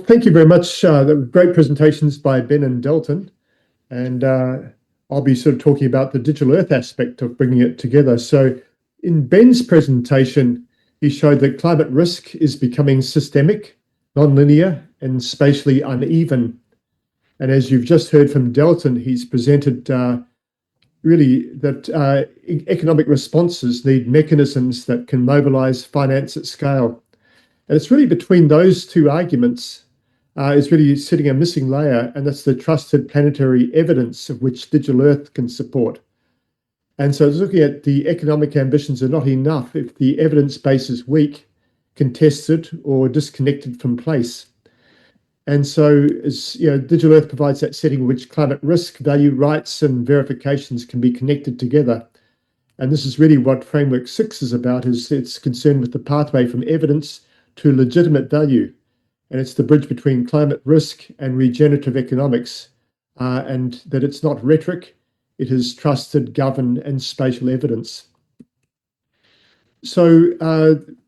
Thank you very much. They were great presentations by Ben and Dalton, and I'll be sort of talking about the digital Earth aspect of bringing it together. So, in Ben's presentation, he showed that climate risk is becoming systemic, non-linear, and spatially uneven. And as you've just heard from Dalton, he's presented really that economic responses need mechanisms that can mobilize finance at scale. And it's really between those two arguments is really sitting a missing layer, and that's the trusted planetary evidence of which digital Earth can support. And so it's looking at the economic ambitions are not enough if the evidence base is weak, contested, or disconnected from place. And so, as you know, digital Earth provides that setting in which climate risk, value, rights, and verifications can be connected together. And this is really what Framework 6 is about, is it's concerned with the pathway from evidence to legitimate value. And it's the bridge between climate risk and regenerative economics, and that it's not rhetoric, it is trusted, governed, and spatial evidence. So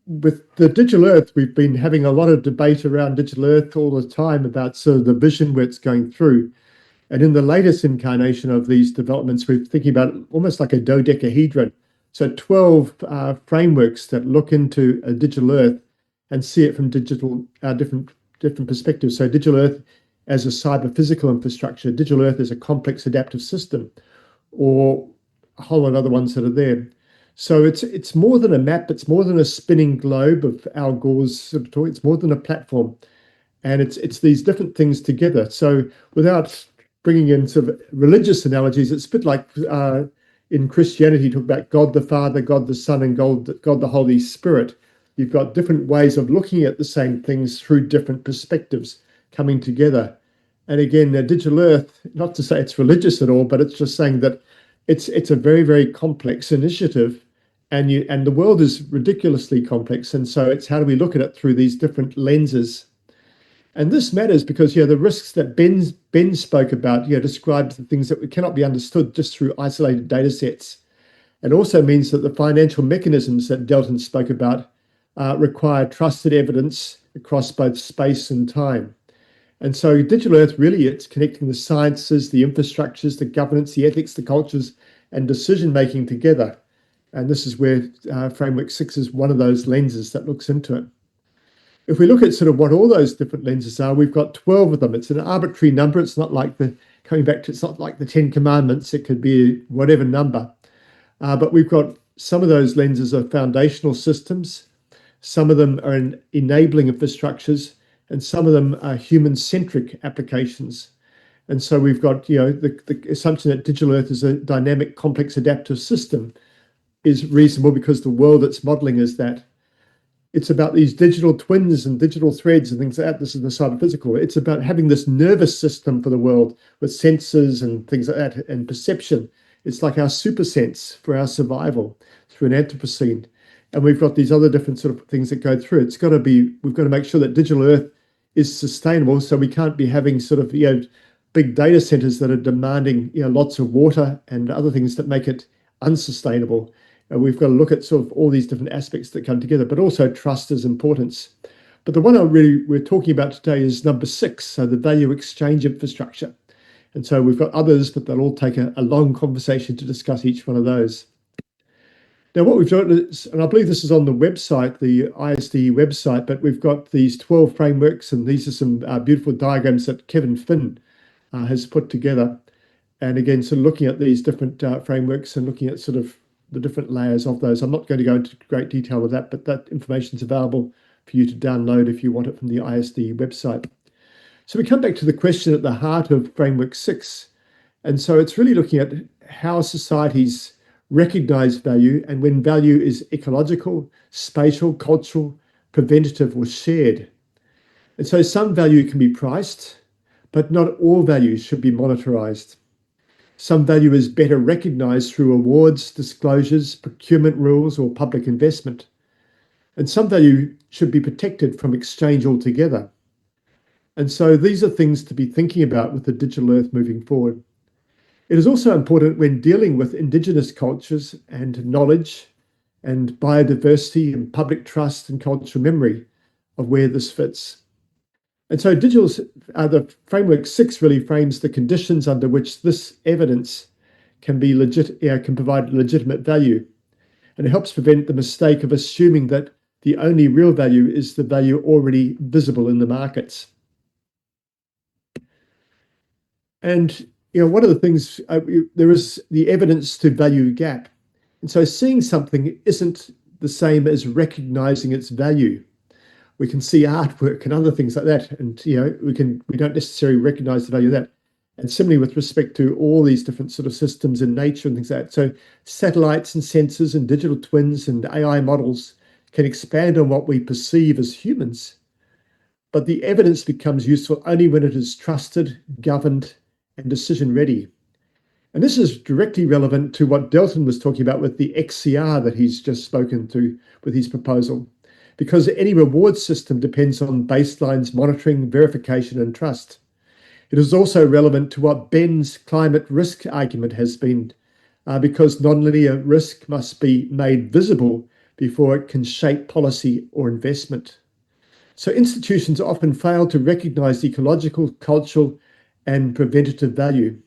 with the digital Earth, we've been having a lot of debate around digital Earth all the time about sort of the vision where it's going through. And in the latest incarnation of these developments, we're thinking about almost like a dodecahedron. So 12 frameworks that look into a digital Earth and see it from different perspectives. So digital Earth as a cyber physical infrastructure, digital Earth as a complex adaptive system, or a whole lot of other ones that are there. So it's more than a map, it's more than a spinning globe of Al Gore's sort of talk, it's more than a platform. And it's these different things together. So without bringing in sort of religious analogies, it's a bit like in Christianity, talk about God the Father, God the Son, and God the Holy Spirit. You've got different ways of looking at the same things through different perspectives coming together. And again, digital Earth, not to say it's religious at all, but it's just saying that it's a very, very complex initiative, and the world is ridiculously complex. And so it's how do we look at it through these different lenses? And this matters because the risks that Ben spoke about describes the things that cannot be understood just through isolated data sets. It also means that the financial mechanisms that Dalton spoke about require trusted evidence across both space and time. And so digital Earth, really, it's connecting the sciences, the infrastructures, the governance, the ethics, the cultures, and decision-making together. And this is where Framework 6 is one of those lenses that looks into it. If we look at sort of what all those different lenses are, we've got 12 of them. It's an arbitrary number. It's not like it's not like the 10 Commandments. It could be whatever number. But we've got some of those lenses are foundational systems. Some of them are enabling infrastructures, and some of them are human-centric applications. And so we've got, the assumption that digital Earth is a dynamic, complex, adaptive system is reasonable because the world it's modeling is that. It's about these digital twins and digital threads and things like that. This is the cyber physical. It's about having this nervous system for the world with sensors and things like that and perception. It's like our super sense for our survival through an Anthropocene. And we've got these other different sort of things that go through. We've got to make sure that digital Earth is sustainable. So we can't be having sort of, big data centers that are demanding, lots of water and other things that make it unsustainable. And we've got to look at sort of all these different aspects that come together, but also trust is importance. But the one we're talking about today is number 6, so the value exchange infrastructure. And so we've got others, but they'll all take a long conversation to discuss each one of those. Now, what we've done is, and I believe this is on the website, the ISDE website, but we've got these 12 frameworks, and these are some beautiful diagrams that Kevin Finn has put together. And again, sort of looking at these different frameworks and looking at sort of the different layers of those. I'm not going to go into great detail with that, but that information is available for you to download if you want it from the ISDE website. So we come back to the question at the heart of Framework 6. And so it's really looking at how societies recognize value and when value is ecological, spatial, cultural, preventative, or shared. And so some value can be priced, but not all values should be monetarized. Some value is better recognized through awards, disclosures, procurement rules, or public investment. And some value should be protected from exchange altogether. And so these are things to be thinking about with the digital Earth moving forward. It is also important when dealing with Indigenous cultures and knowledge and biodiversity and public trust and cultural memory of where this fits. And so the framework 6 really frames the conditions under which this evidence can provide legitimate value. And it helps prevent the mistake of assuming that the only real value is the value already visible in the markets. And one of the things, there is the evidence to value gap. And so seeing something isn't the same as recognizing its value. We can see artwork and other things like that, and we don't necessarily recognize the value of that. And similarly with respect to all these different sort of systems in nature and things like that. So satellites and sensors and digital twins and AI models can expand on what we perceive as humans, but the evidence becomes useful only when it is trusted, governed, and decision ready. And this is directly relevant to what Delton was talking about with the XCR that he's just spoken to with his proposal, because any reward system depends on baselines, monitoring, verification, and trust. It is also relevant to what Ben's climate risk argument has been, because nonlinear risk must be made visible before it can shape policy or investment. So institutions often fail to recognize ecological, cultural, and preventative value.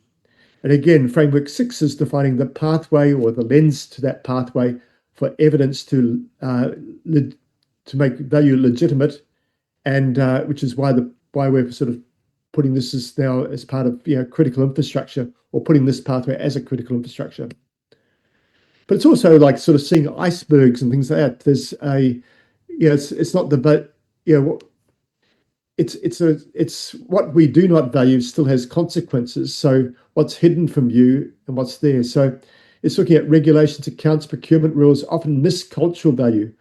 And again, Framework 6 is defining the pathway or the lens to that pathway for evidence to make value legitimate, and which is why we're sort of putting this as now as part of critical infrastructure, or putting this pathway as a critical infrastructure. But it's also like sort of seeing icebergs and things like that. There's it's not the it's what we do not value still has consequences. So what's hidden from you and what's there. So it's looking at regulations, accounts, procurement rules often miss cultural value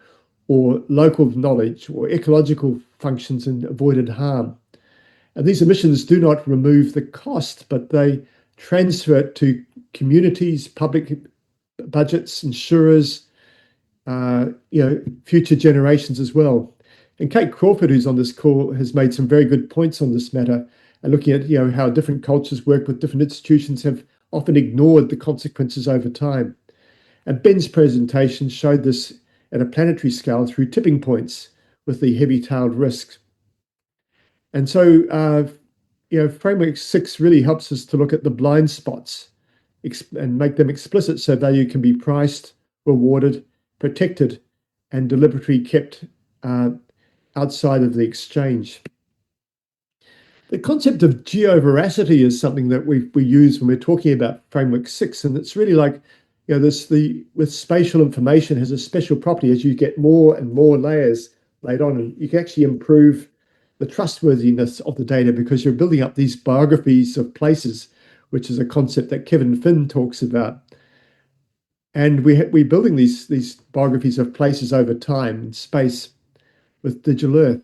or local knowledge or ecological functions and avoided harm. And these emissions do not remove the cost, but they transfer it to communities, public budgets, insurers, future generations as well. And Kate Crawford, who's on this call, has made some very good points on this matter, and looking at how different cultures work with different institutions have often ignored the consequences over time. And Ben's presentation showed this at a planetary scale through tipping points with the heavy-tailed risks. And so, Framework 6 really helps us to look at the blind spots and make them explicit so value can be priced, rewarded, protected, and deliberately kept outside of the exchange. The concept of geoveracity is something that we use when we're talking about Framework 6, and it's really like, with spatial information has a special property as you get more and more layers laid on, and you can actually improve the trustworthiness of the data because you're building up these biographies of places, which is a concept that Kevin Finn talks about. And we're building these biographies of places over time and space with Digital Earth.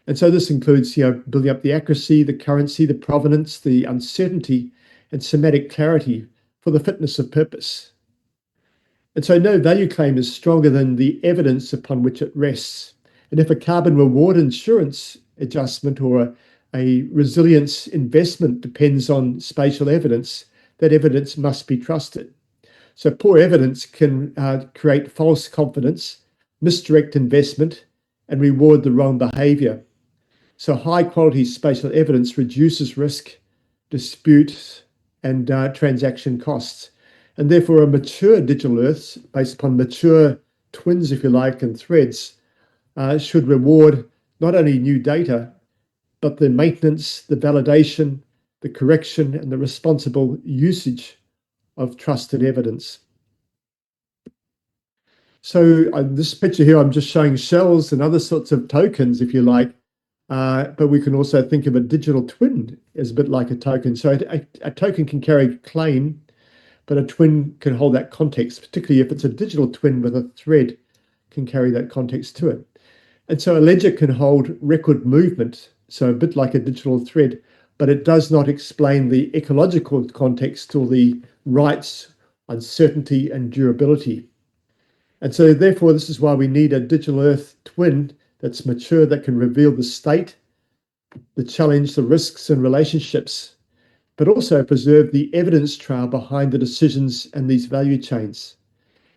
And so this includes building up the accuracy, the currency, the provenance, the uncertainty, and semantic clarity for the fitness of purpose. And so no value claim is stronger than the evidence upon which it rests. And if a carbon reward insurance adjustment or a resilience investment depends on spatial evidence, that evidence must be trusted. So poor evidence can create false confidence, misdirect investment, and reward the wrong behavior. So high quality spatial evidence reduces risk, disputes, and transaction costs. And therefore a mature digital Earth, based upon mature twins, if you like, and threads, should reward not only new data, but the maintenance, the validation, the correction, and the responsible usage of trusted evidence. So this picture here, I'm just showing shells and other sorts of tokens, if you like, but we can also think of a digital twin as a bit like a token. So a token can carry claim, but a twin can hold that context, particularly if it's a digital twin with a thread, can carry that context to it. And so a ledger can hold record movement, so a bit like a digital thread, but it does not explain the ecological context or the rights, uncertainty, and durability. And so therefore, this is why we need a digital Earth twin that's mature, that can reveal the state, the challenge, the risks and relationships, but also preserve the evidence trail behind the decisions and these value chains.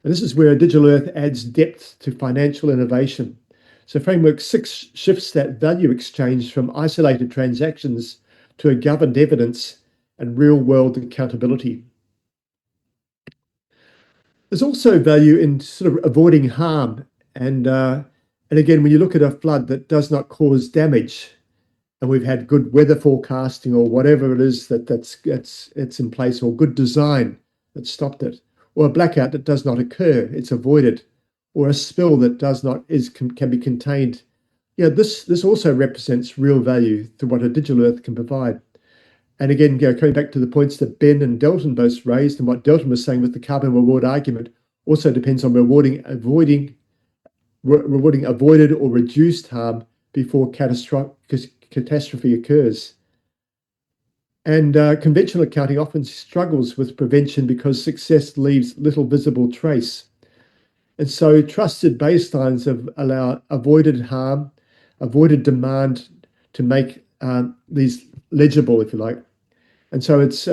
And this is where a digital Earth adds depth to financial innovation. So framework 6 shifts that value exchange from isolated transactions to a governed evidence and real-world accountability. There's also value in sort of avoiding harm. And again, when you look at a flood that does not cause damage, and we've had good weather forecasting or whatever it is that's in place, or good design that stopped it, or a blackout that does not occur, it's avoided, or a spill that can be contained. Yeah, this also represents real value to what a digital Earth can provide. And again, coming back to the points that Ben and Delton both raised, and what Delton was saying with the carbon reward argument, also depends on rewarding avoided or reduced harm before catastrophe occurs. And conventional accounting often struggles with prevention because success leaves little visible trace. And so trusted baselines allow avoided harm, avoided demand to make these legible, if you like. And so it's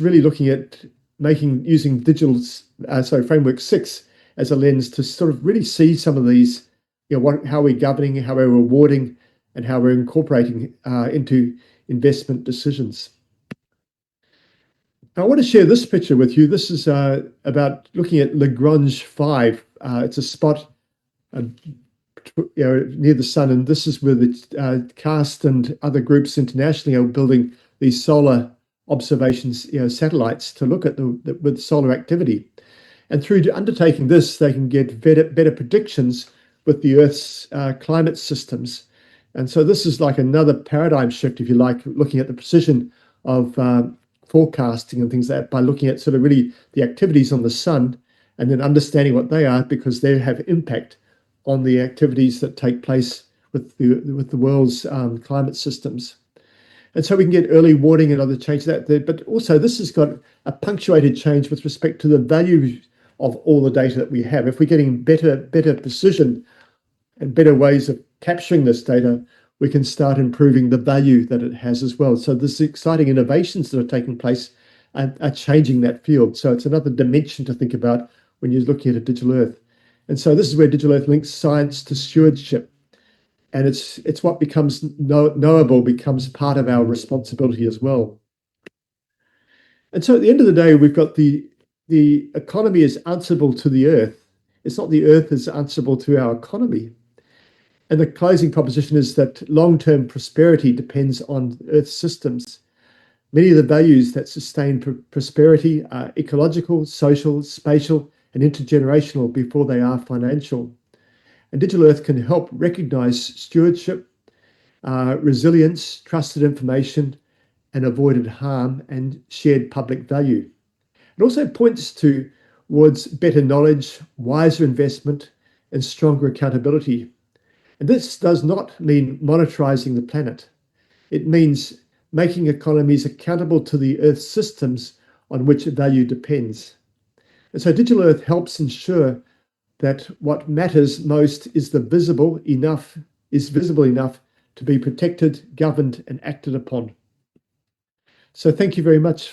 really looking at using framework 6 as a lens to sort of really see some of these, how we're governing, how we're rewarding, and how we're incorporating into investment decisions. Now, I want to share this picture with you. This is about looking at Lagrange 5. It's a spot near the sun, and this is where the CAST and other groups internationally are building these solar observations, satellites to look at with solar activity. And through undertaking this, they can get better predictions with the Earth's climate systems. And so this is like another paradigm shift, if you like, looking at the precision of forecasting and things like that by looking at sort of really the activities on the sun and then understanding what they are, because they have impact on the activities that take place with the world's climate systems. And so we can get early warning and other changes there. But also this has got a punctuated change with respect to the value of all the data that we have. If we're getting better precision and better ways of capturing this data, we can start improving the value that it has as well. So there's exciting innovations that are taking place and are changing that field. So it's another dimension to think about when you're looking at a digital Earth. And so this is where digital Earth links science to stewardship. And it's what becomes knowable becomes part of our responsibility as well. And so at the end of the day, we've got the economy is answerable to the Earth. It's not the Earth is answerable to our economy. And the closing proposition is that long-term prosperity depends on Earth systems. Many of the values that sustain prosperity are ecological, social, spatial, and intergenerational before they are financial. And Digital Earth can help recognize stewardship, resilience, trusted information, and avoided harm and shared public value. It also points towards better knowledge, wiser investment, and stronger accountability. And this does not mean monetizing the planet. It means making economies accountable to the Earth systems on which value depends. And so Digital Earth helps ensure that what matters most is visible enough to be protected, governed, and acted upon. So thank you very much